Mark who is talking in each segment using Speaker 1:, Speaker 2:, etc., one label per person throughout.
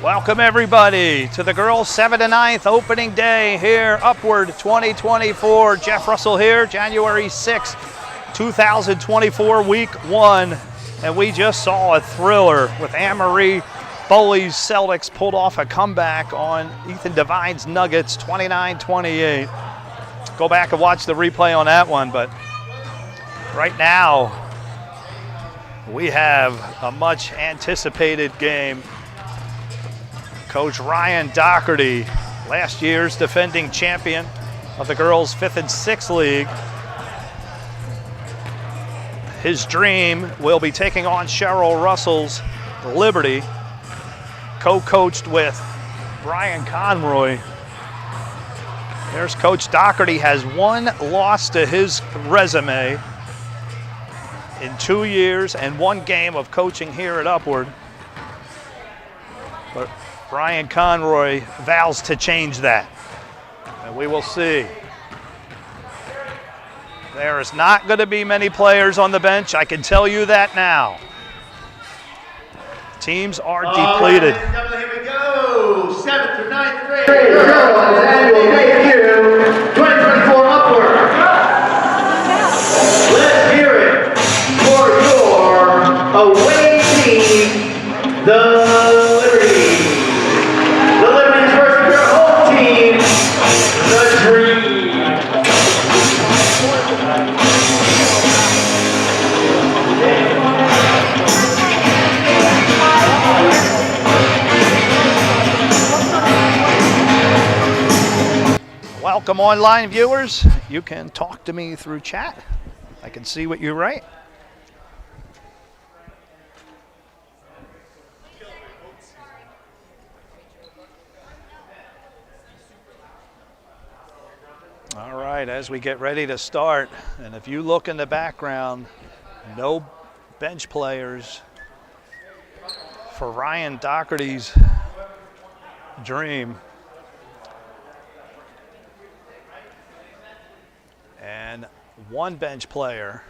Speaker 1: Welcome everybody to the girls 7 to 9th opening day here, Upward 2024. Jeff Russell here, January 6th, 2024, week 1. And we just saw a thriller with Anne-Marie Boley's Celtics pulled off a comeback on Ethan Devine's Nuggets, 29-28. Go back and watch the replay on that one, but right now we have a much anticipated game. Coach Ryan Dougherty, last year's defending champion of the girls' 5th and 6th league. His dream will be taking on Cheryl Russell's Liberty, co-coached with Brian Conroy. There's Coach Dougherty, has 1 loss to his resume in 2 years and 1 game of coaching here at Upward. But Brian Conroy vows to change that, and we will see. There is not going to be many players on the bench, I can tell you that now. Teams are depleted.
Speaker 2: Here we go, 7th through 9th grade. And we'll take you 2024 Upward. Let's hear it for your away team, the Liberty. The Liberty's versus your home team, the Dream.
Speaker 1: Welcome online viewers. You can talk to me through chat. I can see what you write. All right, as we get ready to start, and if you look in the background, no bench players for Ryan Dougherty's Dream. And 1 bench player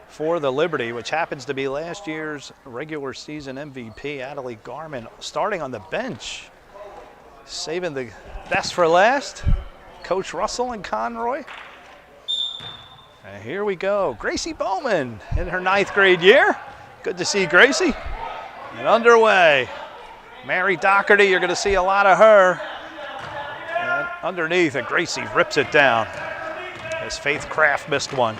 Speaker 1: for the Liberty, which happens to be last year's regular season MVP, Garman, starting on the bench. Saving the best for last, Coach Russell and Conroy. And here we go, Gracie Bowman in her 9th grade year. Good to see Gracie. And underway, Mary Dougherty, you're gonna see a lot of her. And underneath, and Gracie rips it down. As Faith Craft missed one.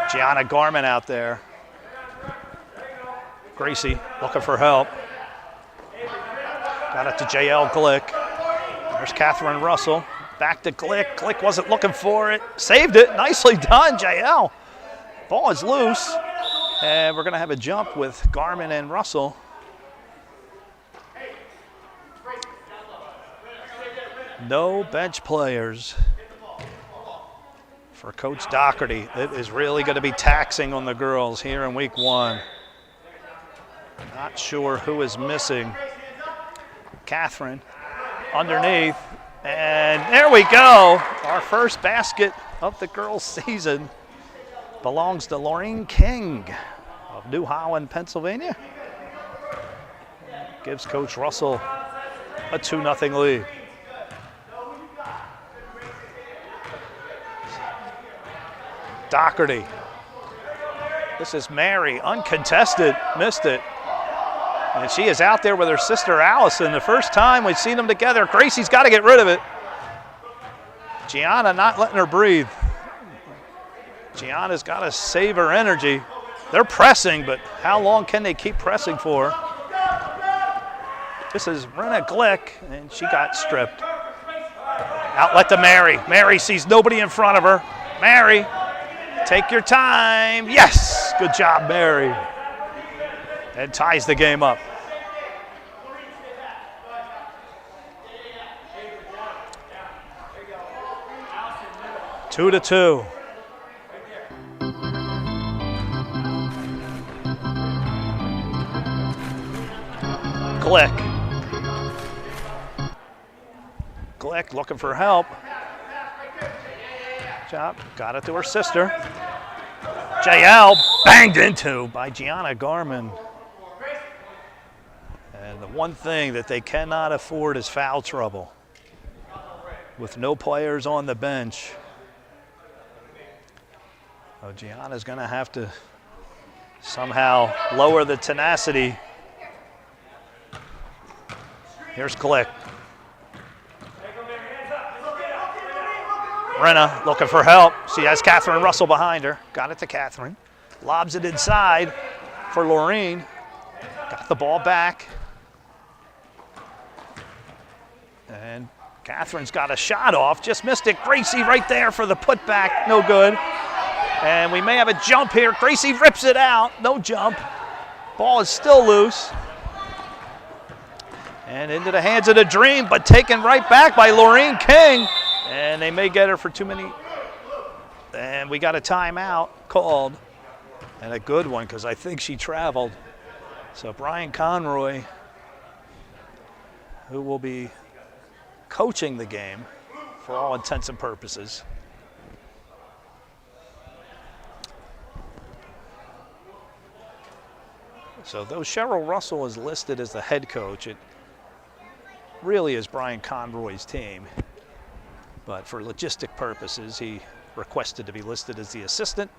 Speaker 1: Giana Garman out there. Gracie looking for help. Got it to JL Glick. There's Catherine Russell. Back to Glick. Glick wasn't looking for it. Saved it. Nicely done, JL. Ball is loose. And we're going to have a jump with Garman and Russell. No bench players for Coach Dougherty. It is really going to be taxing on the girls here in week 1. Not sure who is missing. Catherine underneath, and there we go. Our first basket of the girls' season belongs to Laureen King of New Holland, Pennsylvania. Gives Coach Russell a 2-0 lead. Dougherty. This is Mary, uncontested, missed it. And she is out there with her sister Allyson. The first time we've seen them together. Gracie's got to get rid of it. Giana not letting her breathe. Giana's got to save her energy. They're pressing, but how long can they keep pressing for? This is Rena Glick, and she got stripped. Outlet to Mary. Mary sees nobody in front of her. Mary. Take your time. Yes, good job, Mary. And ties the game up. Two to 2. Glick. Glick looking for help. Job, got it to her sister. JL banged into by Giana Garman. And the one thing that they cannot afford is foul trouble. With no players on the bench, Giana's going to have to somehow lower the tenacity. Here's Glick. Renna looking for help. She has Catherine Russell behind her. Got it to Catherine. Lobs it inside for Laureen. Got the ball back. And Catherine's got a shot off. Just missed it. Gracie right there for the putback. No good. And we may have a jump here. Gracie rips it out. No jump. Ball is still loose. And into the hands of the Dream, but taken right back by Laureen King. And they may get her for too many. And we got a timeout called. And a good one, because I think she traveled. So Brian Conroy, who will be coaching the game for all intents and purposes. So though Cheryl Russell is listed as the head coach, it really is Brian Conroy's team. But for logistic purposes, he requested to be listed as the assistant.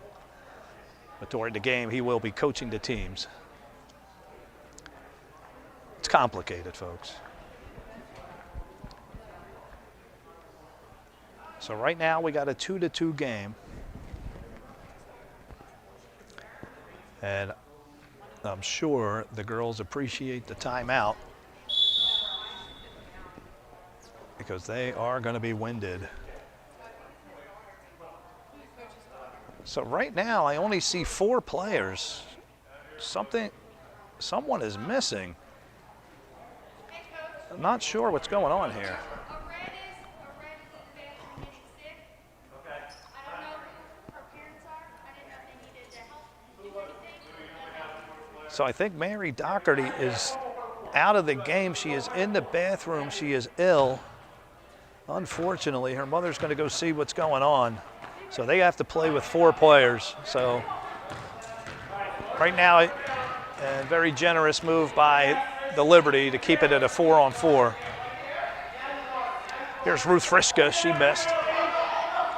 Speaker 1: But during the game, he will be coaching the teams. It's complicated, folks. So right now, we got a 2-2 game. And I'm sure the girls appreciate the timeout because they are going to be winded. So right now, I only see 4 players. Someone is missing. I'm not sure what's going on here. So I think Mary Dougherty is out of the game. She is in the bathroom. She is ill. Unfortunately, her mother's going to go see what's going on. So they have to play with 4 players. So right now, a very generous move by the Liberty to keep it at a 4-on-4. Here's Ruth Hrishka. She missed.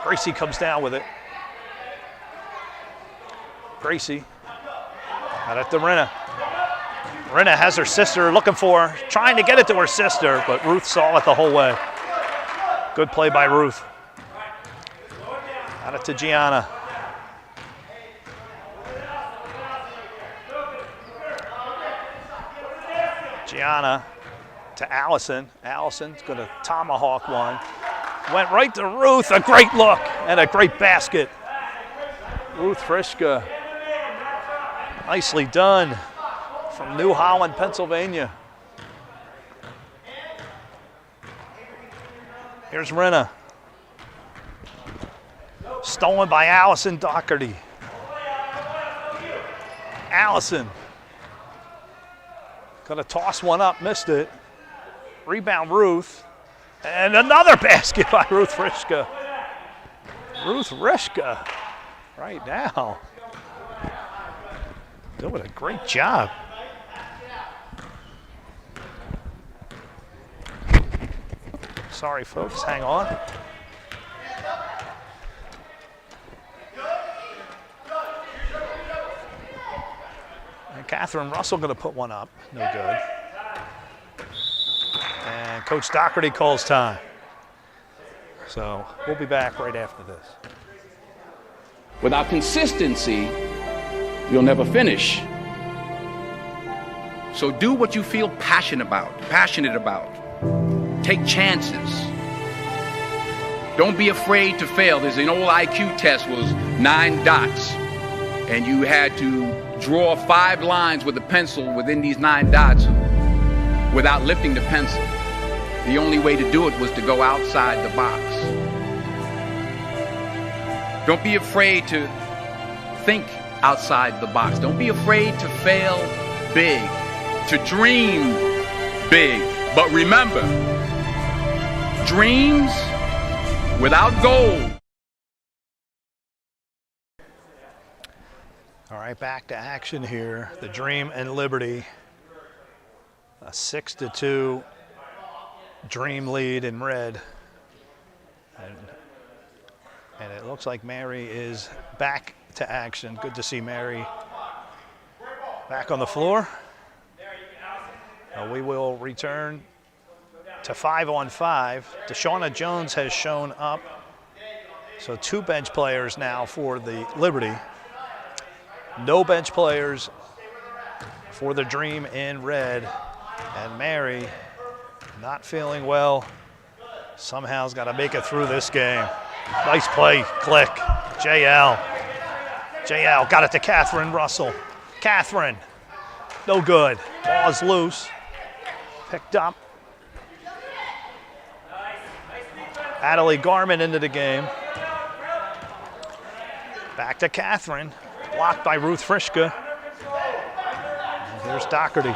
Speaker 1: Gracie comes down with it. Gracie. Out at the Renna. Renna has her sister looking for her, trying to get it to her sister, but Ruth saw it the whole way. Good play by Ruth. Out it to Giana. Giana to Allyson. Allyson's going to tomahawk one. Went right to Ruth. A great look and a great basket. Ruth Hrishka. Nicely done from New Holland, Pennsylvania. Here's Renna. Stolen by Allyson Dougherty. Allyson. Gonna toss one up, missed it. Rebound Ruth. And another basket by Ruth Hrishka. Ruth Hrishka right now. Doing a great job. Sorry, folks, hang on. And Catherine Russell going to put one up. No good. And Coach Dougherty calls time. So we'll be back right after this.
Speaker 3: Without consistency, you'll never finish. So do what you feel passionate about. Take chances. Don't be afraid to fail. There's an old IQ test, was 9 dots, and you had to draw 5 lines with a pencil within these 9 dots without lifting the pencil. The only way to do it was to go outside the box. Don't be afraid to think outside the box. Don't be afraid to fail big, to dream big. But remember, dreams without goal.
Speaker 1: All right, back to action here. The Dream and Liberty. A 6-2 Dream lead in red. And it looks like Mary is back to action. Good to see Mary back on the floor. We will return to 5-on-5. Deshauna Jones has shown up. So 2 bench players now for the Liberty. No bench players for the Dream in red. And Mary, not feeling well, somehow has got to make it through this game. Nice play, click, JL. JL got it to Catherine Russell. Catherine, no good. Ball is loose, picked up. Garman into the game. Back to Catherine, blocked by Ruth Hrishka. And here's Dougherty.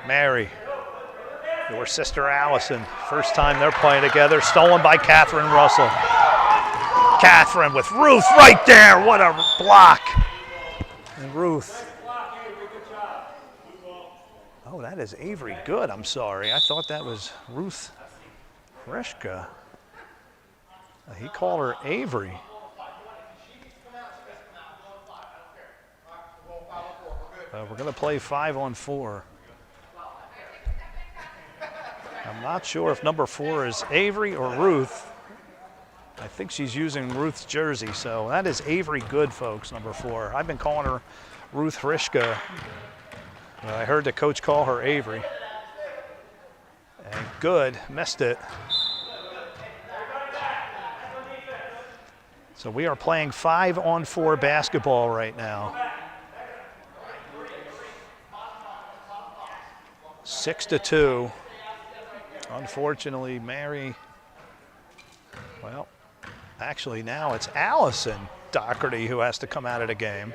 Speaker 1: Mary, your sister Allyson. First time they're playing together. Stolen by Catherine Russell. Catherine with Ruth right there. What a block. And Ruth. Oh, that is Avery Good. I'm sorry. I thought that was Ruth Hrishka. He called her Avery. We're going to play 5-on-4. I'm not sure if number 4 is Avery or Ruth. I think she's using Ruth's jersey, so that is Avery Good, folks, number 4. I've been calling her Ruth Hrishka. I heard the coach call her Avery. And Good missed it. So we are playing 5-on-4 basketball right now. 6-2. Unfortunately, Mary, well, actually now it's Allyson Dougherty who has to come out of the game.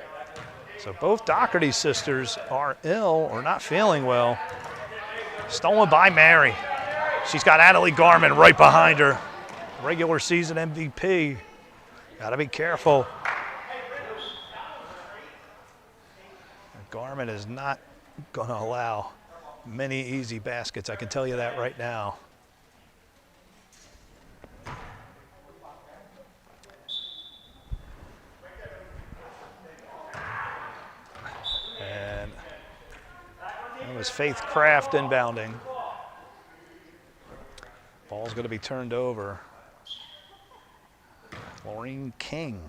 Speaker 1: So both Dougherty sisters are ill or not feeling well. Stolen by Mary. She's got Garman right behind her. Regular season MVP. Got to be careful. Garman is not going to allow many easy baskets, I can tell you that right now. And that was Faith Kraft inbounding. Ball's going to be turned over. Maureen King.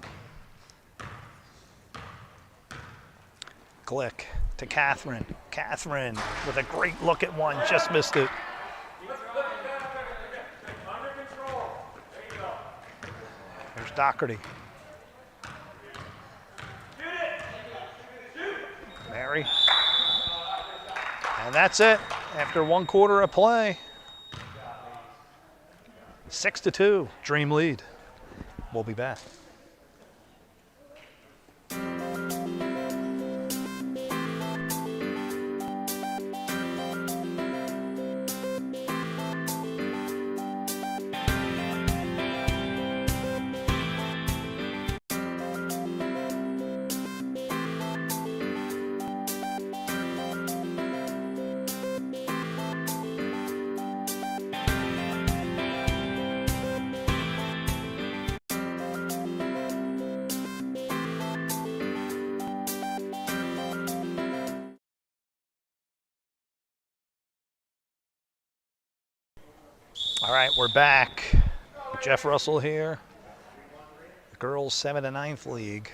Speaker 1: Glick to Catherine. Catherine with a great look at one, just missed it. There's Dougherty. Mary. And that's it after 1 quarter of play. 6-2, Dream lead. We'll be back. All right, we're back. Jeff Russell here. The girls 7th and 9th league.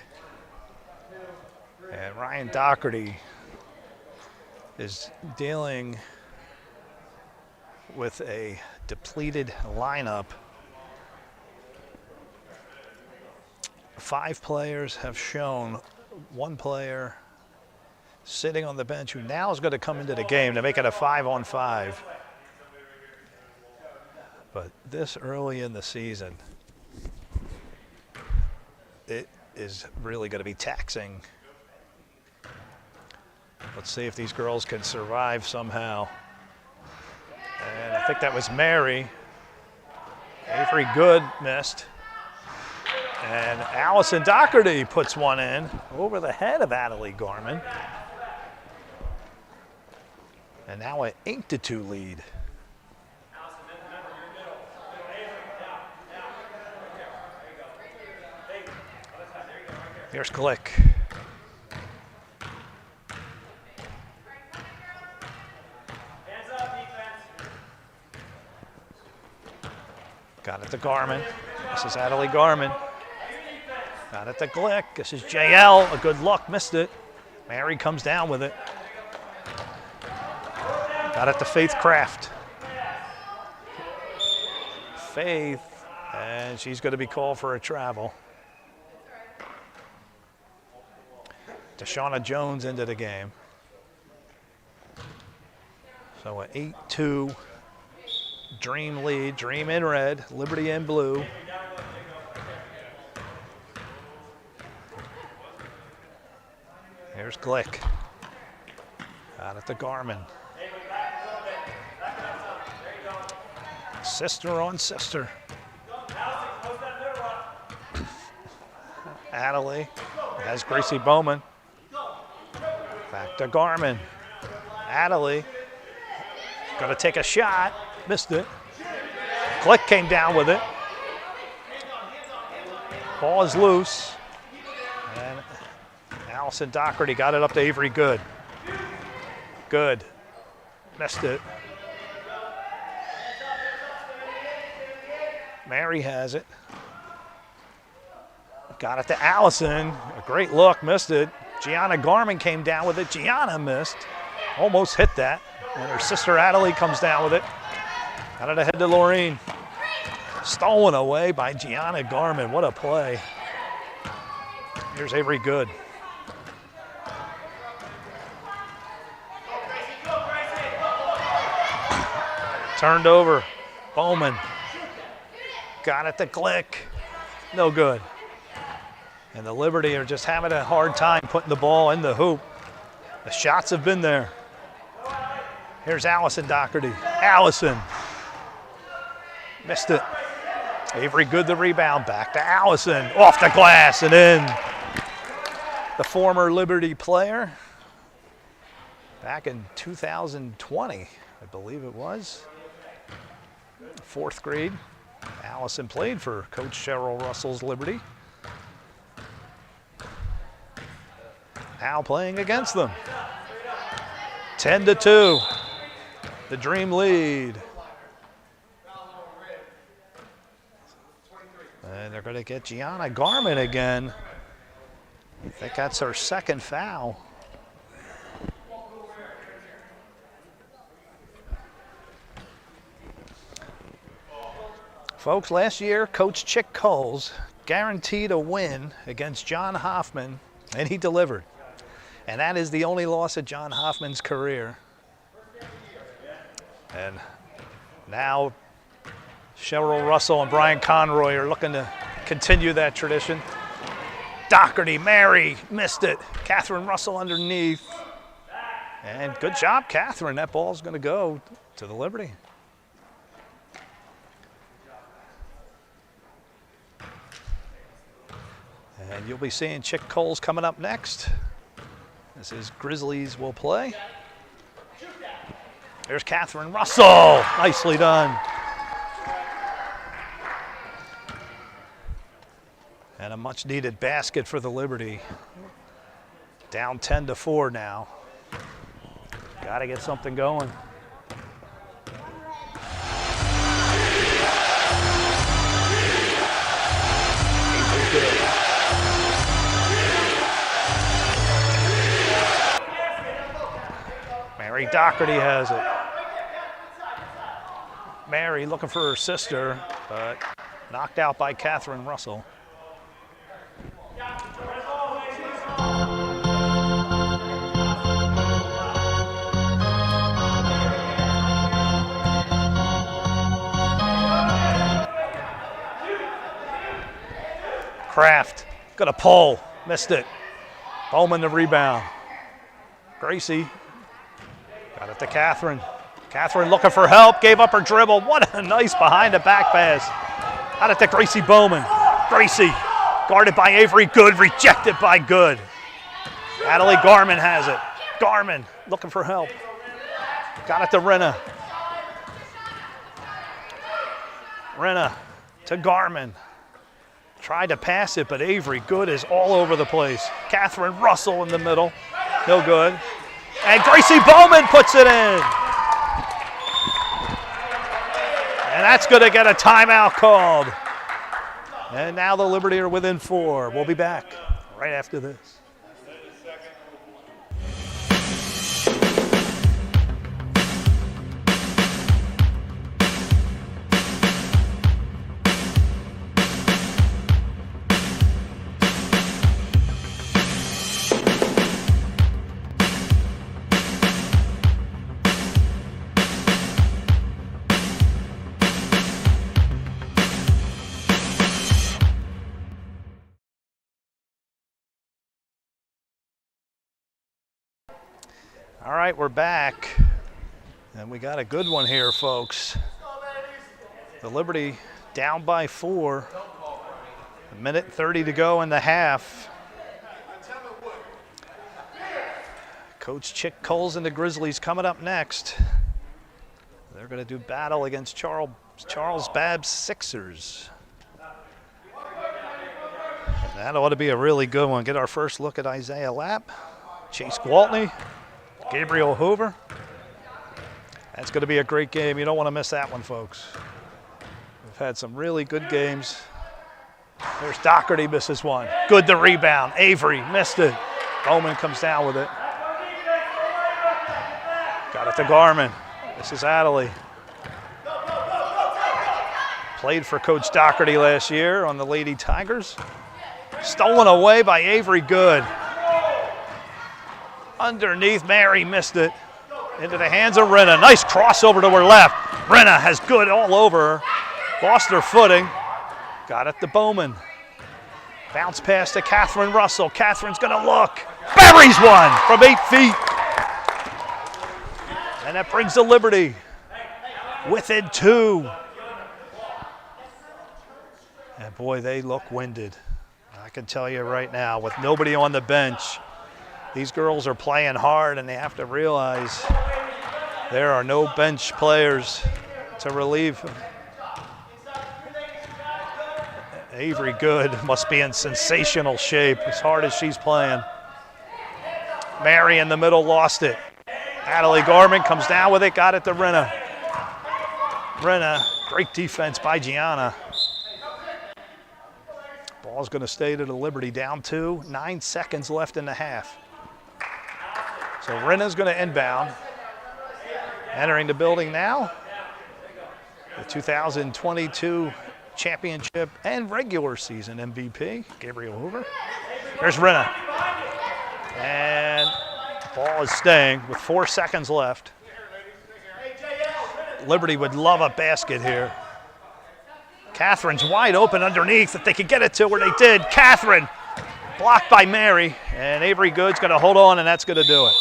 Speaker 1: And Ryan Dougherty is dealing with a depleted lineup. 5 players have shown. 1 player sitting on the bench who now is going to come into the game to make it a 5-on-5. But this early in the season, it is really going to be taxing. Let's see if these girls can survive somehow. And I think that was Mary. Avery Good missed. And Allyson Dougherty puts one in over the head of Garman. And now an 8-2 lead. Here's Glick. Got it to Garman. This is Garman. Got it to Glick. This is JL. A good look. Missed it. Mary comes down with it. Got it to Faith Kraft. Faith. And she's going to be called for a travel. Deshauna Jones into the game. So an 8-2 Dream lead. Dream in red, Liberty in blue. Here's Glick. Got it to Garman. Sister on sister. Adley has Gracie Bowman. Back to Garman. Adley going to take a shot. Missed it. Glick came down with it. Ball is loose. And Allyson Dougherty got it up to Avery. Good. Good. Missed it. Mary has it. Got it to Allyson. A great look. Missed it. Giana Garman came down with it. Giana missed. Almost hit that. And her sister Adley comes down with it. Got it ahead to Laureen. Stolen away by Giana Garman. What a play. Here's Avery Good. Turned over. Bowman. Got it to Glick. No good. And the Liberty are just having a hard time putting the ball in the hoop. The shots have been there. Here's Allyson Dougherty. Allyson. Missed it. Avery Good the rebound. Back to Allyson. Off the glass and in. The former Liberty player. Back in 2020, I believe it was. 4th grade. Allyson played for Coach Cheryl Russell's Liberty. Now playing against them. 10-2. The Dream lead. And they're going to get Giana Garman again. I think that's her second foul. Folks, last year, Coach Chick Coles guaranteed a win against John Hoffman, and he delivered. And that is the only loss of John Hoffman's career. And now Cheryl Russell and Brian Conroy are looking to continue that tradition. Dougherty, Mary, missed it. Catherine Russell underneath. And good job, Catherine. That ball's going to go to the Liberty. And you'll be seeing Chick Coles coming up next. This is Grizzlies will play. There's Catherine Russell. Nicely done. And a much needed basket for the Liberty. Down 10-4 now. Got to get something going. Mary Dougherty has it. Mary looking for her sister, but knocked out by Catherine Russell. Kraft got a pull, missed it. Bowman the rebound. Gracie got it to Catherine. Catherine looking for help, gave up her dribble. What a nice behind the back pass. Got it to Gracie Bowman. Gracie Guarded by Avery, good, rejected by Good. Natalie Garman has it. Garman looking for help. Got it to Hrishka. Hrishka to Garman. Tried to pass it, but Avery, Good, is all over the place. Catherine Russell in the middle. No good. And Gracie Bowman puts it in. And that's going to get a timeout called. And now the Liberty are within 4. We'll be back right after this. All right, we're back, and we got a good one here, folks. The Liberty down by 4. A minute 30 to go in the half. Coach Chick Coles and the Grizzlies coming up next. They're going to do battle against Charles Babb's Sixers. And that ought to be a really good one. Get our first look at Isaiah Lapp, Chase Gwaltney, Gabriel Hoover. That's going to be a great game. You don't want to miss that one, folks. We've had some really good games. There's Dougherty, misses one. Good to rebound. Avery missed it. Bowman comes down with it. Got it to Garman. This is Adderley. Played for Coach Dougherty last year on the Lady Tigers. Stolen away by Avery, Good. Underneath, Mary missed it. Into the hands of Hrishka. Nice crossover to her left. Hrishka has Good all over her. Lost her footing. Got it to Bowman. Bounce pass to Catherine Russell. Catherine's going to look. Buries one from 8 feet. And that brings the Liberty within 2. And boy, they look winded. I can tell you right now, with nobody on the bench, these girls are playing hard, and they have to realize there are no bench players to relieve them. Avery, Good, must be in sensational shape as hard as she's playing. Mary in the middle lost it. Natalie Garman comes down with it, got it to Hrishka. Hrishka, great defense by Giana. Ball's going to stay to the Liberty, down 2, 9 seconds left in the half. So Hrishka's going to inbound. Entering the building now, the 2022 championship and regular season MVP, Gabriel Hoover. There's Hrishka. And the ball is staying with 4 seconds left. Liberty would love a basket here. Catherine's wide open underneath. If they could get it to where they did. Catherine blocked by Mary. And Avery Good's going to hold on, and that's going to do it.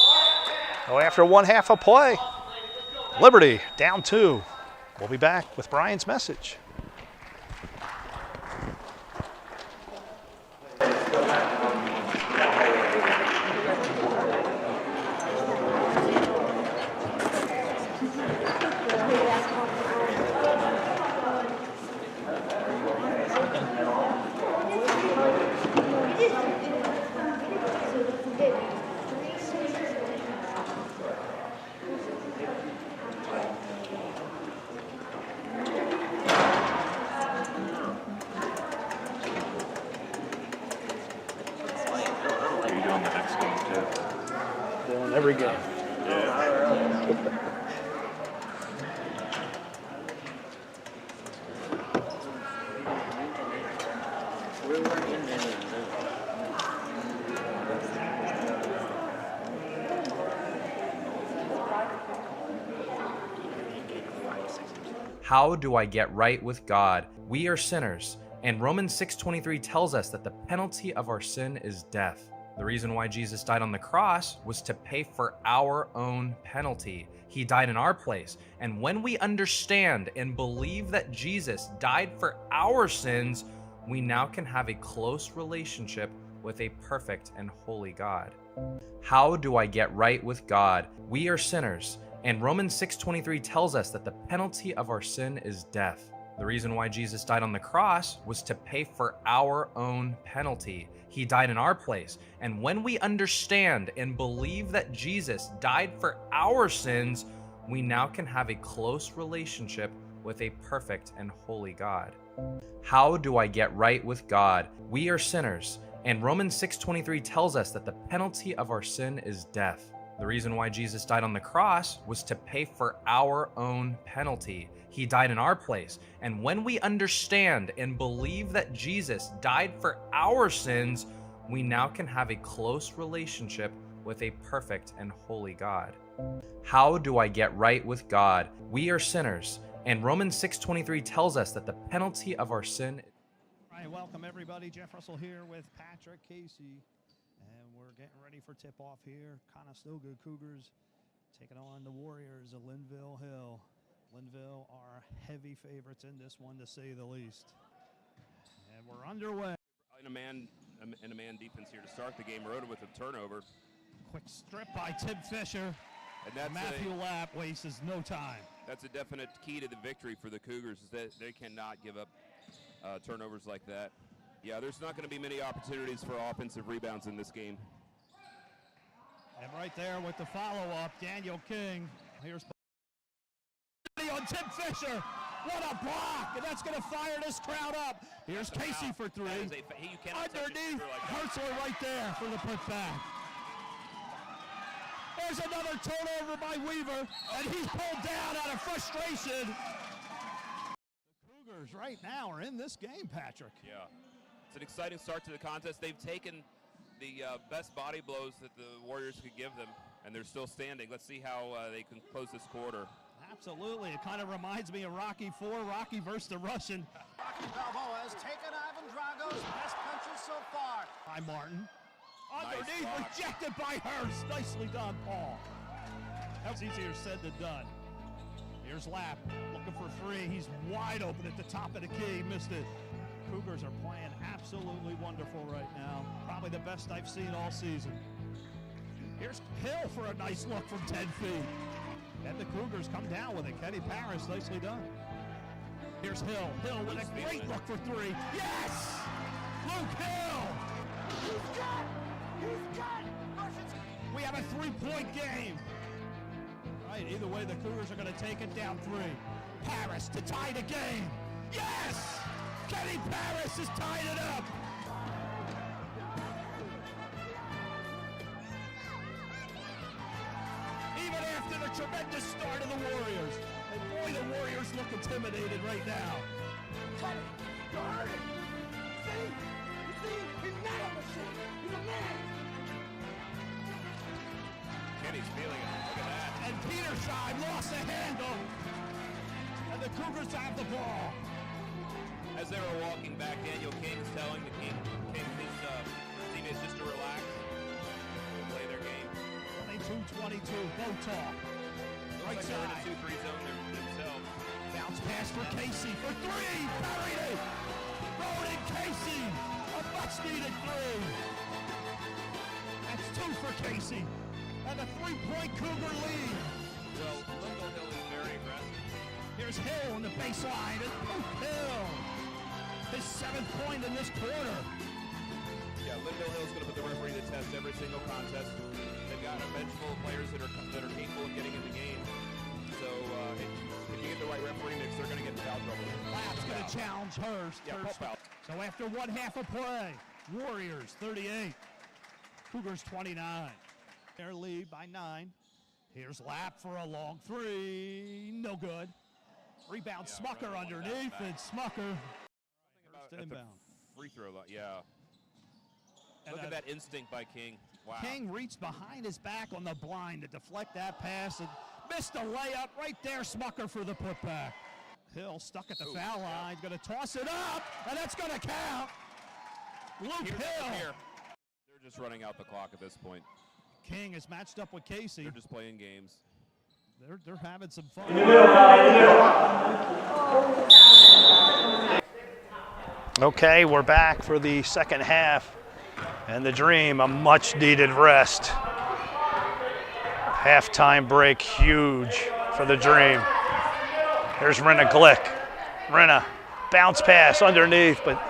Speaker 1: So after 1 half of play, Liberty down 2. We'll be back with Brian's message. Every game.
Speaker 4: How do I get right with God? We are sinners, and Romans 6:23 tells us that the penalty of our sin is death. The reason why Jesus died on the cross was to pay for our own penalty. He died in our place. And when we understand and believe that Jesus died for our sins, we now can have a close relationship with a perfect and holy God. How do I get right with God? We are sinners, and Romans 6:23 tells us that the penalty of our sin is death. The reason why Jesus died on the cross was to pay for our own penalty. He died in our place. And when we understand and believe that Jesus died for our sins, we now can have a close relationship with a perfect and holy God. How do I get right with God? We are sinners, and Romans 6:23 tells us that the penalty of our sin is death. The reason why Jesus died on the cross was to pay for our own penalty. He died in our place. And when we understand and believe that Jesus died for our sins, we now can have a close relationship with a perfect and holy God. How do I get right with God? We are sinners, and Romans 6:23 tells us that the penalty of our sin.
Speaker 1: All right, welcome everybody. Jeff Russell here with Patrick Casey. And we're getting ready for tip-off here. Conestoga Cougars taking on the Warriors of Linville Hill. Linville are heavy favorites in this one, to say the least. And we're underway.
Speaker 5: In a man defense here to start the game. Rhoda with a turnover.
Speaker 1: Quick strip by Tim Fisher.
Speaker 5: And that's
Speaker 1: Matthew Lapp wastes no time.
Speaker 5: That's a definite key to the victory for the Cougars, is that they cannot give up turnovers like that. Yeah, there's not going to be many opportunities for offensive rebounds in this game.
Speaker 1: And right there with the follow-up, Daniel King. Here's on Tim Fisher. What a block! And that's going to fire this crowd up. Here's Casey for three. Underneath, Hertzler right there for the putback. There's another turnover by Weaver, and he's pulled down out of frustration. The Cougars right now are in this game, Patrick.
Speaker 5: Yeah, it's an exciting start to the contest. They've taken the best body blows that the Warriors could give them, and they're still standing. Let's see how they can close this quarter.
Speaker 1: Absolutely. It kind of reminds me of Rocky IV, Rocky versus the Russian.
Speaker 6: Rocky Balboa has taken Ivan Drago's best punches so far.
Speaker 1: By Martin. Underneath,
Speaker 5: nice
Speaker 1: rejected by Hurst. Nicely done, Paul. That was easier said than done. Here's Lapp looking for three. He's wide open at the top of the key. Missed it. Cougars are playing absolutely wonderful right now. Probably the best I've seen all season. Here's Hill for a nice look from 10 feet. And the Cougars come down with it. Kenny Paris, nicely done. Here's Hill. Hill with a great look for three. Yes! Luke Hill!
Speaker 6: He's got! He's got!
Speaker 1: We have a three-point game. Right, either way, the Cougars are going to take it down three. Paris to tie the game. Yes! Kenny Paris has tied it up. Even after the tremendous start of the Warriors. And boy, the Warriors look intimidated right now.
Speaker 6: Cut it! You heard it! See? You see? He's not a machine! He's a man!
Speaker 5: Kenny's feeling it. Look at that.
Speaker 1: And Petersheim lost the handle. And the Cougars have the ball.
Speaker 5: As they were walking back, Daniel King is telling the King his teammates just to relax and play their game.
Speaker 1: 22-22, no talk. Right
Speaker 5: Looks like they're in a
Speaker 1: side.
Speaker 5: 2-3 zone themselves.
Speaker 1: Bounce pass for Casey for three. Buried it. Ronan Casey, a much-needed three. That's two for Casey. And a three-point Cougar lead.
Speaker 5: Well, Linville Hill is very aggressive.
Speaker 1: Here's Hill on the baseline. And Hill, his 7th point in this quarter.
Speaker 5: Yeah, Linville Hill is going to put the referee to the test every single contest. They've got a bench full of players that are capable of getting in the game. So if you get the right referee mix, they're going to get in foul trouble.
Speaker 1: Lapp's going to challenge Hurst.
Speaker 5: Yeah,
Speaker 1: Hurst.
Speaker 5: foul.
Speaker 1: So after one half of play, Warriors 38, Cougars 29. Their lead by 9. Here's Lapp for a long three. No good. Rebound Smucker
Speaker 5: right
Speaker 1: underneath, and Smucker.
Speaker 5: About
Speaker 1: First
Speaker 5: at the
Speaker 1: inbound.
Speaker 5: free throw line, yeah.
Speaker 1: And
Speaker 5: Look at that instinct by King. Wow.
Speaker 1: King reached behind his back on the blind to deflect that pass and missed a layup right there. Smucker for the putback. Hill stuck at the foul line, going to toss it up, and that's going to count. Luke Hill.
Speaker 5: They're just running out the clock at this point.
Speaker 1: King is matched up with Casey.
Speaker 5: They're just playing games.
Speaker 1: They're having some fun. Okay, we're back for the second half. And the Dream, a much-needed rest. Halftime break, huge for the Dream. Here's Hrishka Glick. Hrishka, bounce pass underneath, but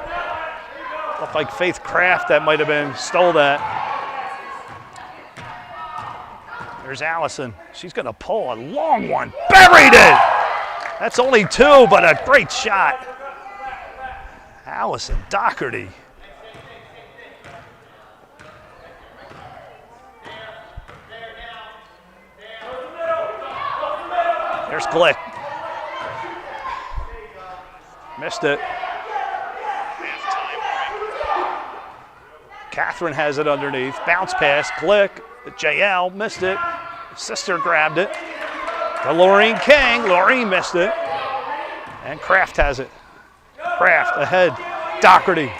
Speaker 1: looked like Faith Kraft that might have been, stole that. There's Allyson. She's going to pull a long one. Buried it! That's only 2, but a great shot. Allyson Dougherty. There's Glick. Missed it. Catherine has it underneath. Bounce pass. Glick. JL missed it. Sister grabbed it. To Laureen King. Laureen missed it. And Kraft has it. Kraft ahead. Dougherty.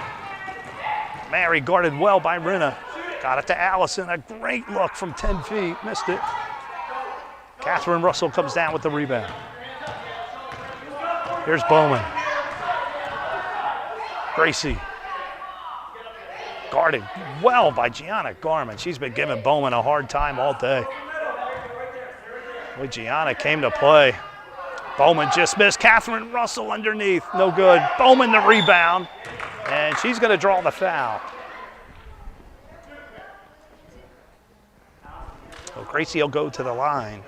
Speaker 1: Mary guarded well by Hrishka. Got it to Allyson. A great look from 10 feet. Missed it. Catherine Russell comes down with the rebound. Here's Bowman. Gracie. Guarded well by Giana Garman. She's been giving Bowman a hard time all day. Well, Giana came to play. Bowman just missed. Catherine Russell underneath. No good. Bowman the rebound. And she's going to draw the foul. So Gracie will go to the line.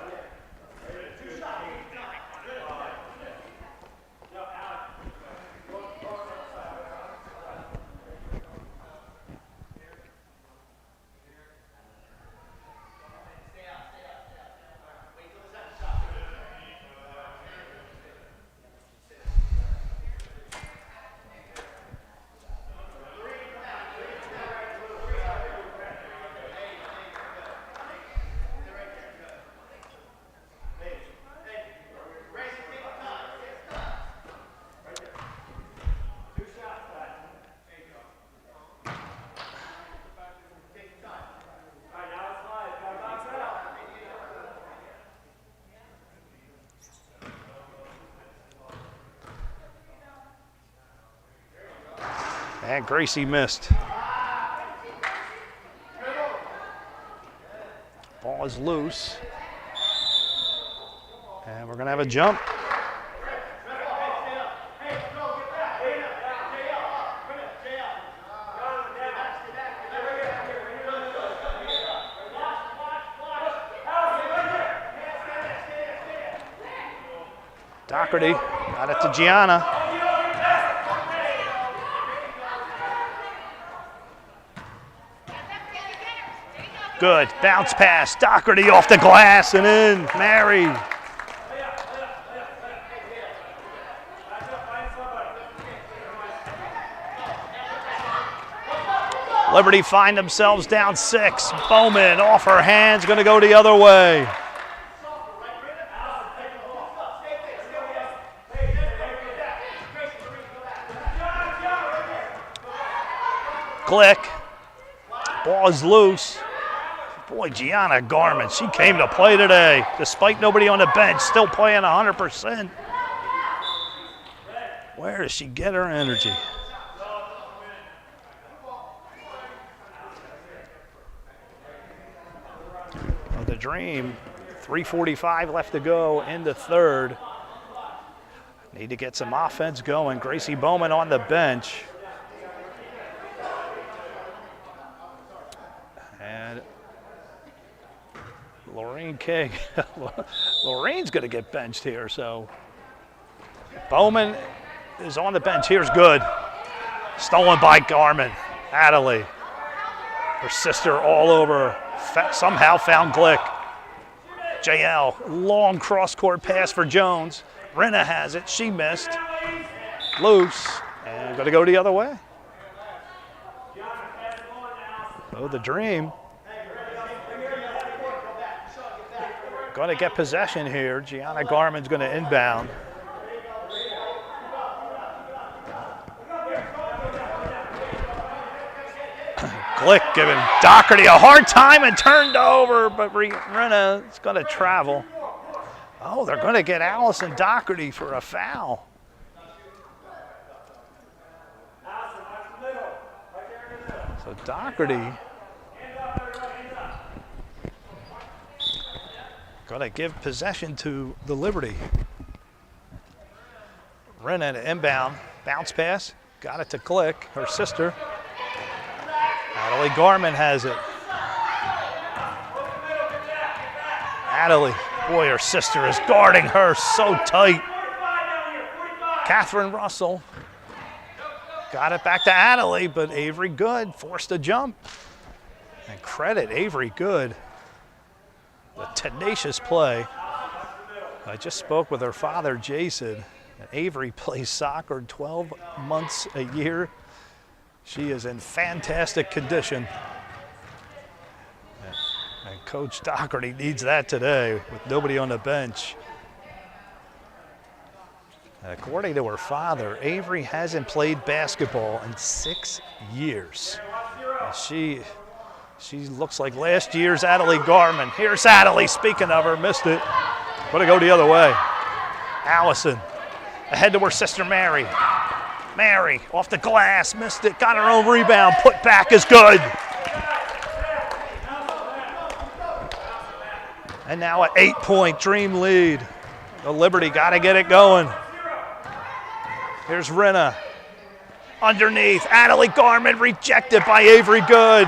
Speaker 1: And Gracie missed. Ball is loose. And we're going to have a jump. Dougherty got it to Giana. Good, bounce pass, Dougherty off the glass and in, Mary. Liberty find themselves down 6. Bowman off her hands, gonna go the other way. Glick, ball is loose. Boy, Giana Garman, she came to play today. Despite nobody on the bench, still playing 100%. Where does she get her energy? Well, the Dream, 3:45 left to go in the third. Need to get some offense going. Gracie Bowman on the bench. And Laureen King. Laureen's going to get benched here, so Bowman is on the bench. Here's good. Stolen by Garman. Natalie. Her sister all over. Somehow found Glick. JL. Long cross-court pass for Jones. Hrishka has it. She missed. Loose. And going to go the other way. So the Dream going to get possession here. Giana Garman's going to inbound. Glick giving Dougherty a hard time and turned over, but Hrishka is going to travel. Oh, they're going to get Allyson Dougherty for a foul. So Dougherty going to give possession to the Liberty. Ren at inbound, bounce pass, got it to Glick, her sister. Garman has it. Boy, her sister is guarding her so tight. Catherine Russell got it back to but Avery Good forced a jump. And credit Avery Good. The tenacious play. I just spoke with her father, Jason. And Avery plays soccer 12 months a year. She is in fantastic condition. And Coach Dougherty needs that today with nobody on the bench. And according to her father, Avery hasn't played basketball in 6 years. And she looks like last year's Garman. Here's speaking of her, missed it. But to go the other way. Allyson ahead to her sister Mary. Mary off the glass, missed it, got her own rebound, put back is good. And now an 8-point Dream lead. The Liberty got to get it going. Here's Rinna. Underneath, Garman rejected by Avery Good.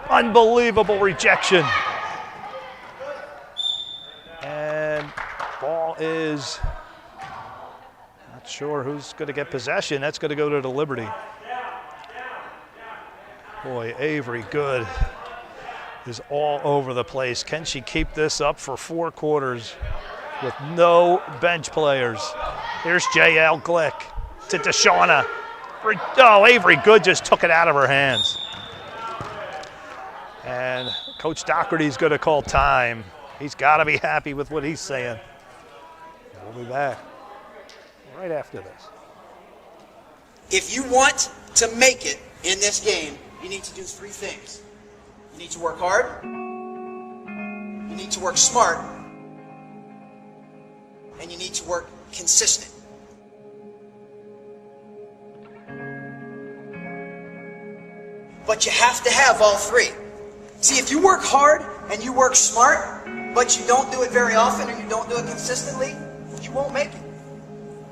Speaker 1: Unbelievable rejection. And ball is, not sure who's going to get possession. That's going to go to the Liberty. Boy, Avery Good is all over the place. Can she keep this up for 4 quarters with no bench players? Here's JL Glick to Giana. Oh, Avery Good just took it out of her hands. And Coach Dougherty's going to call time. He's got to be happy with what he's saying. We'll be back right after this.
Speaker 7: If you want to make it in this game, you need to do 3 things. You need to work hard, you need to work smart, and you need to work consistent. But you have to have all 3. See, if you work hard and you work smart, but you don't do it very often or you don't do it consistently, you won't make it.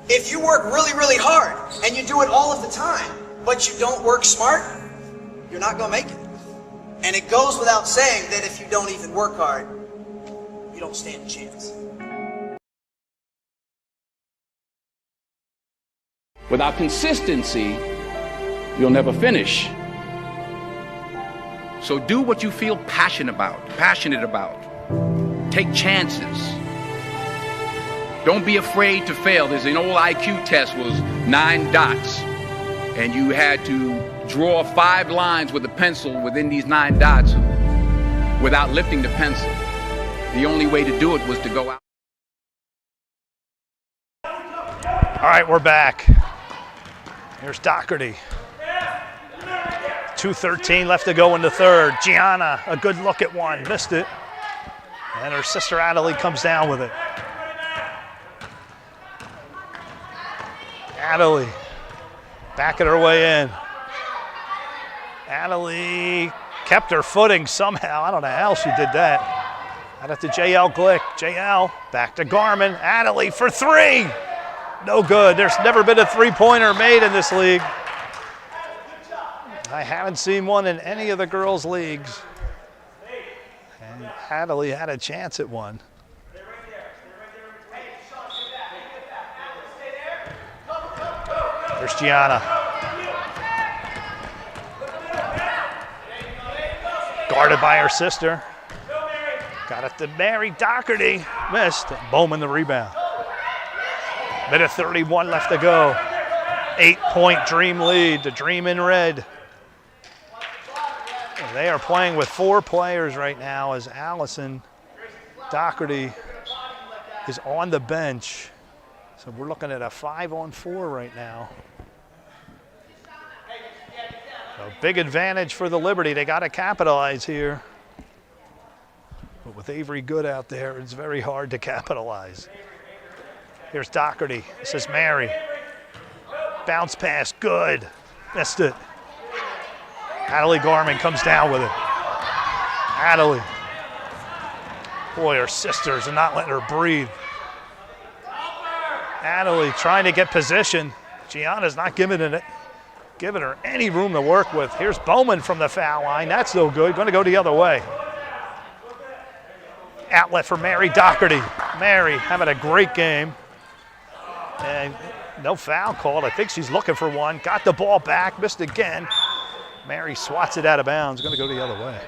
Speaker 7: If you work really, really hard and you do it all of the time, but you don't work smart, you're not going to make it. And it goes without saying that if you don't even work hard, you don't stand a chance.
Speaker 3: Without consistency, you'll never finish. So do what you feel passionate about. Take chances. Don't be afraid to fail. There's an old IQ test was 9 dots, and you had to draw 5 lines with a pencil within these 9 dots without lifting the pencil. The only way to do it was to go out.
Speaker 1: All right, we're back. Here's Dougherty. 2:13 left to go in the third. Giana, a good look at one, missed it. And her sister Adelie comes down with it. Adelie, backing her way in. Adelie kept her footing somehow. I don't know how she did that. Out it to JL Glick. JL, back to Garman. Adelie for 3. No good. There's never been a 3-pointer made in this league. I haven't seen one in any of the girls' leagues. And Adelie had a chance at one. There's Giana. Guarded by her sister. Got it to Mary. Dougherty missed. Bowman the rebound. Minute 31 left to go. 8-point Dream lead. The Dream in red. They are playing with 4 players right now as Allyson Dougherty is on the bench. So we're looking at a 5-on-4 right now. So big advantage for the Liberty. They got to capitalize here. But with Avery Good out there, it's very hard to capitalize. Here's Dougherty. This is Mary. Bounce pass, good. Missed it. Natalie Garman comes down with it. Natalie. Boy, her sisters are not letting her breathe. Natalie trying to get position. Giana's not giving her any room to work with. Here's Bowman from the foul line. That's no good. Going to go the other way. Outlet for Mary Dougherty. Mary having a great game. And no foul called. I think she's looking for one. Got the ball back. Missed again. Mary swats it out of bounds. Going to go the other way.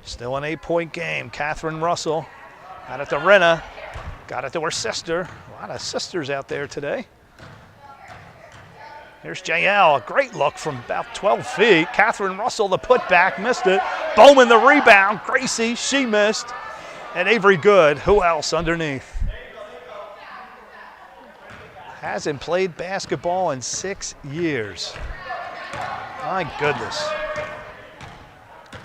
Speaker 1: Still an 8-point game. Catherine Russell got it to Rinna. Got it to her sister. A lot of sisters out there today. Here's JL, a great look from about 12 feet. Catherine Russell, the putback, missed it. Bowman, the rebound. Gracie, she missed. And Avery Good, who else underneath? Hasn't played basketball in 6 years. My goodness.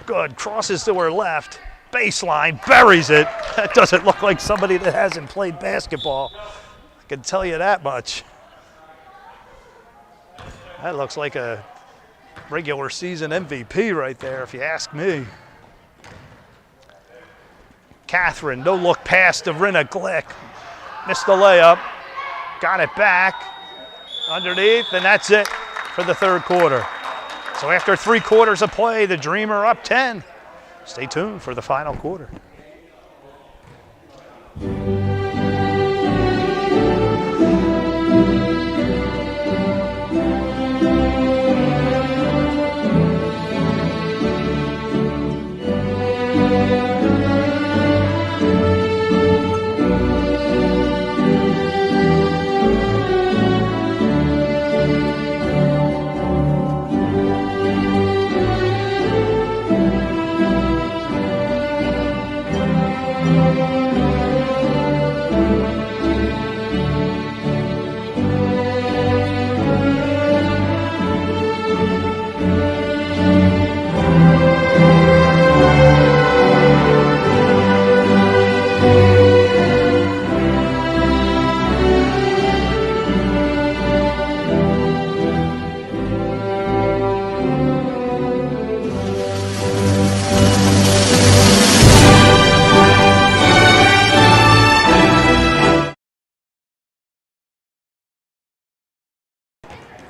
Speaker 1: Good, crosses to her left. Baseline, buries it. That doesn't look like somebody that hasn't played basketball. I can tell you that much. That looks like a regular season MVP right there, if you ask me. Catherine, no look pass to Rinna Glick. Missed the layup. Got it back. Underneath, and that's it for the third quarter. So after 3 quarters of play, the Dreamer up 10. Stay tuned for the final quarter.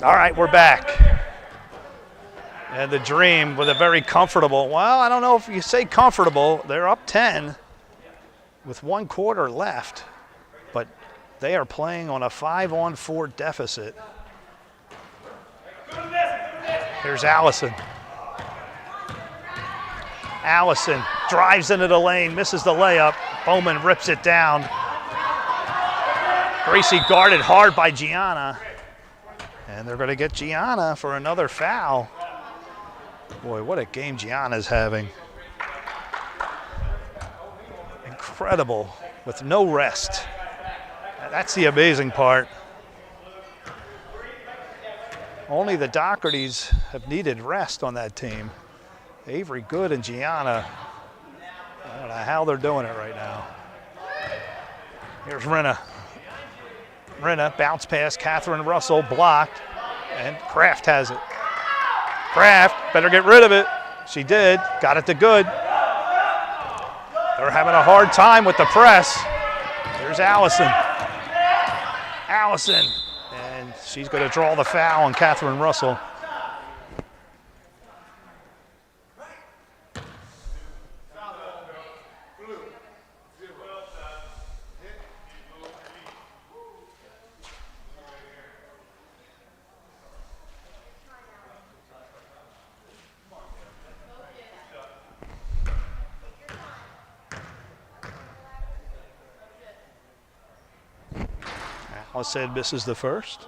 Speaker 1: All right, we're back. And the Dream with a very comfortable, well, I don't know if you say comfortable, they're up 10 with 1 quarter left, but they are playing on a 5-on-4 deficit. Here's Allyson. Allyson drives into the lane, misses the layup. Bowman rips it down. Gracie guarded hard by Giana. And they're going to get Giana for another foul. Boy, what a game Giana's having. Incredible, with no rest. That's the amazing part. Only the Doughertys have needed rest on that team. Avery Good and Giana, I don't know how they're doing it right now. Here's Rinna. Rinna, bounce pass, Catherine Russell, blocked, and Kraft has it. Kraft, better get rid of it. She did, got it to Good. They're having a hard time with the press. Here's Allyson. Allyson, and she's going to draw the foul on Catherine Russell. Allyson misses the first.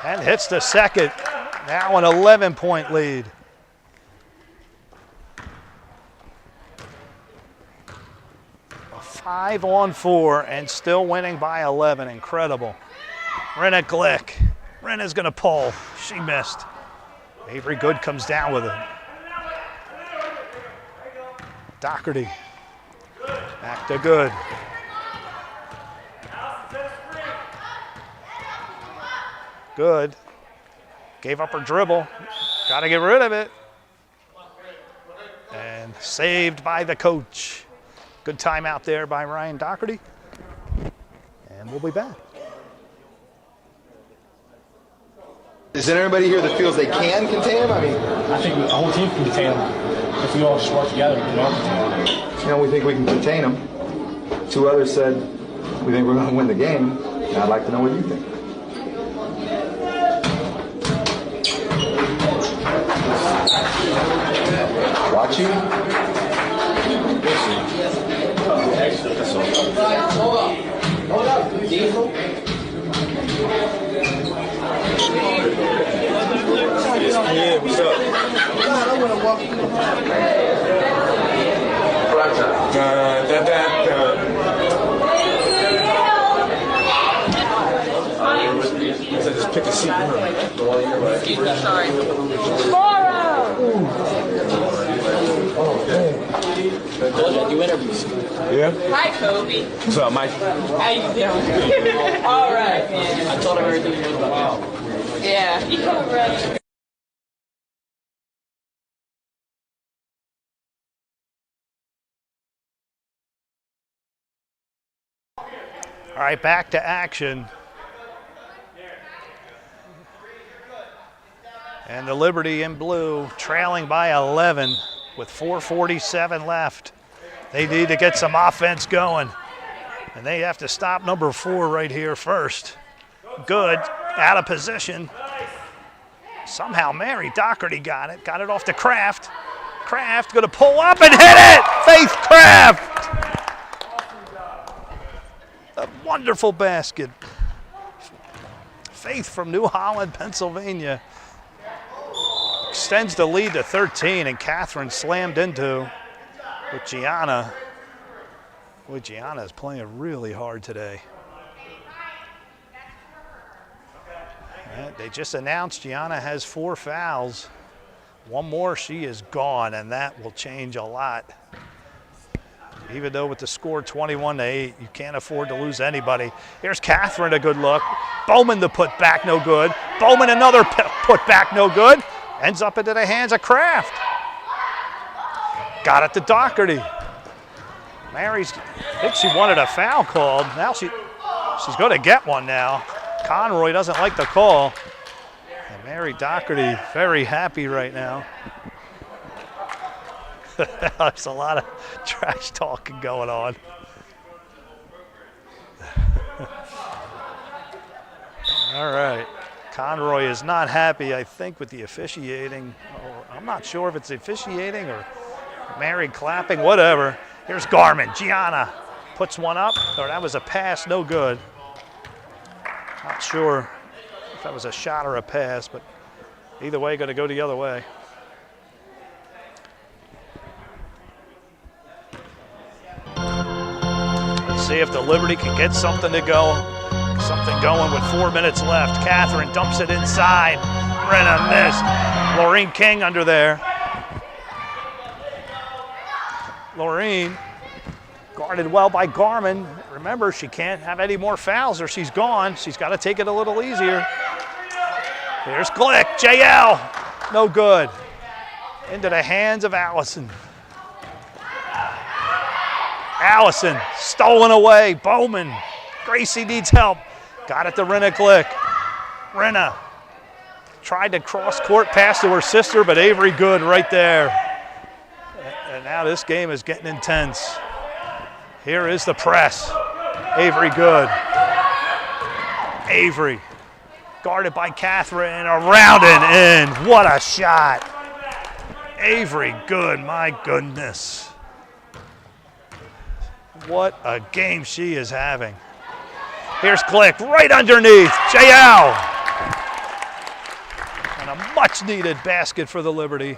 Speaker 1: And hits the second. Now an 11-point lead. 5 on 4 and still winning by 11. Incredible. Hrishka Glick. Hrishka's going to pull. She missed. Avery Good comes down with it. Dougherty. Back to Good. Good. Gave up her dribble. Got to get rid of it. And saved by the coach. Good timeout there by Ryan Dougherty. And we'll be back.
Speaker 8: Is there anybody here that feels they can contain him? I mean,
Speaker 9: I think the whole team can contain him. If we all just work together, we can all contain him.
Speaker 8: you know, we think we can contain him. 2 others said we think we're going to win the game. And I'd like to know what you think. Watch you?
Speaker 6: Hold up, Diesel.
Speaker 9: Yeah, what's up?
Speaker 6: I'm gonna walk you.
Speaker 9: So just pick a seat.
Speaker 6: Sorry.
Speaker 9: Do interviews. Yeah?
Speaker 6: Hi, Kobe.
Speaker 9: What's up, Mike?
Speaker 6: How you doing? All right, man.
Speaker 9: I told him everything was about.
Speaker 6: Yeah. You come ready.
Speaker 1: All right, back to action. And the Liberty in blue trailing by 11 with 4:47 left. They need to get some offense going. And they have to stop number 4 right here first. Good, out of position. Somehow Mary Dougherty got it off to Kraft. Kraft gonna pull up and hit it! Faith Kraft! A wonderful basket. Faith from New Holland, Pennsylvania. Extends the lead to 13, and Catherine slammed into with Giana. Boy, Giana is playing really hard today. And they just announced Giana has 4 fouls. One more, she is gone, and that will change a lot. Even though with the score 21-8, you can't afford to lose anybody. Here's Catherine, a good look. Bowman the put back, no good. Bowman another put back, no good. Ends up into the hands of Kraft. Got it to Dougherty. Mary's, I think she wanted a foul called. Now she's going to get one now. Conroy doesn't like the call. And Mary Dougherty very happy right now. There's a lot of trash talking going on. All right. Conroy is not happy, I think, with the officiating. I'm not sure if it's officiating or Mary clapping, whatever. Here's Garman. Giana puts one up. Or that was a pass, no good. Not sure if that was a shot or a pass, but either way, going to go the other way. Let's see if the Liberty can get something to go. Something going with 4 minutes left. Catherine dumps it inside. Brenna missed. Laureen King under there. Laureen guarded well by Garman. Remember, she can't have any more fouls or she's gone. She's got to take it a little easier. Here's Glick. JL. No good. Into the hands of Allyson. Allyson stolen away. Bowman. Gracie needs help. Got it to Hrishka Glick. Hrishka tried to cross court pass to her sister, but Avery Good right there. And now this game is getting intense. Here is the press. Avery Good. Avery guarded by Catherine, around and in. What a shot. Avery Good, my goodness. What a game she is having. Here's Glick right underneath. JL. And a much-needed basket for the Liberty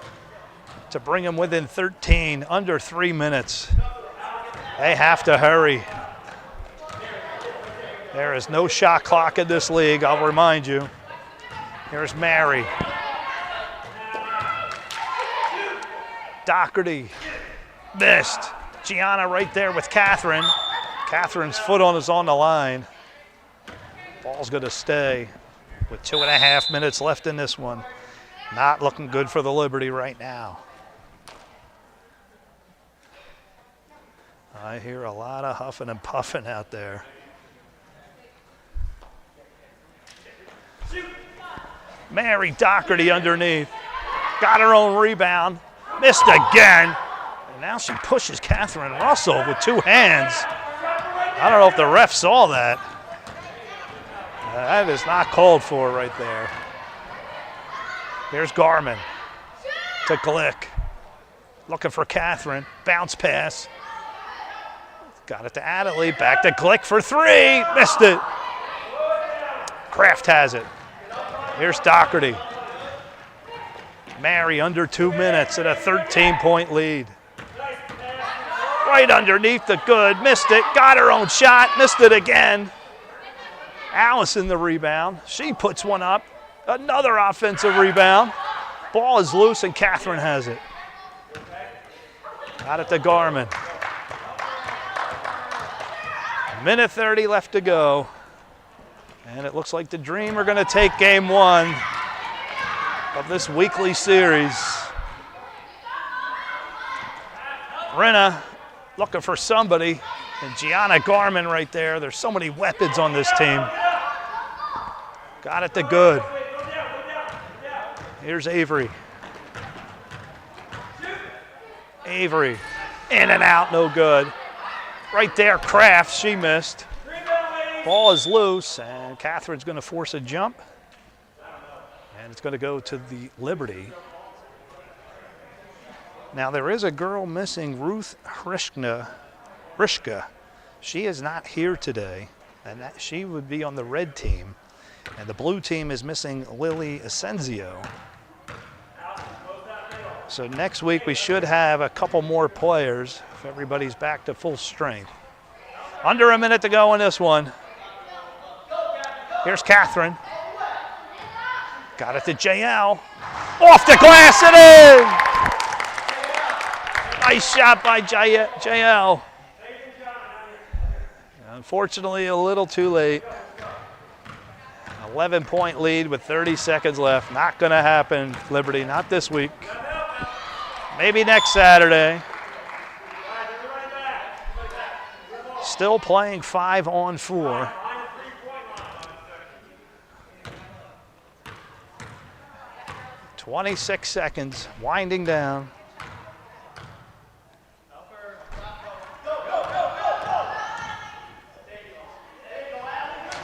Speaker 1: to bring them within 13, under 3 minutes. They have to hurry. There is no shot clock in this league, I'll remind you. Here's Mary. Dougherty missed. Giana right there with Catherine. Catherine's foot is on the line. Ball's going to stay with 2.5 minutes left in this one. Not looking good for the Liberty right now. I hear a lot of huffing and puffing out there. Mary Dougherty underneath. Got her own rebound. Missed again. And now she pushes Catherine Russell with 2 hands. I don't know if the ref saw that. That is not called for right there. Here's Garman to Glick. Looking for Catherine. Bounce pass. Got it to Adderley. Back to Glick for 3. Missed it. Kraft has it. Here's Dougherty. Mary under 2 minutes at a 13-point lead. Right underneath the good. Missed it. Got her own shot. Missed it again. Allyson the rebound. She puts one up. Another offensive rebound. Ball is loose and Catherine has it. Got it to Garman. 1:30 left to go. And it looks like the Dream are going to take game 1 of this weekly series. Renna looking for somebody. And Giana Garman right there. There's so many weapons on this team. Got it to good. Here's Avery. Avery. In and out, no good. Right there, Kraft, she missed. Ball is loose, and Catherine's going to force a jump. And it's going to go to the Liberty. Now, there is a girl missing, Ruth Hrishka. She is not here today, and she would be on the red team. And the blue team is missing Asencio. So next week we should have a couple more players if everybody's back to full strength. Under a minute to go in this one. Here's Catherine. Got it to JL. Off the glass and in! Nice shot by JL. Unfortunately, a little too late. 11-point lead with 30 seconds left. Not going to happen, Liberty, not this week. Maybe next Saturday. Still playing 5-on-4. "26 seconds, winding down.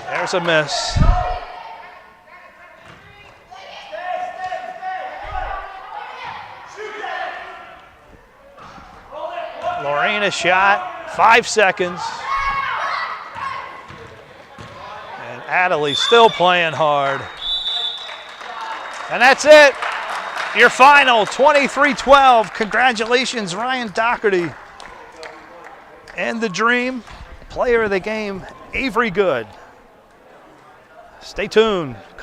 Speaker 1: There's a miss. Lorena shot, 5 seconds. And Adderley still playing hard. And that's it. Your final, 23-12. Congratulations, Ryan Dougherty. And the Dream, player of the game, Avery Good. Stay tuned.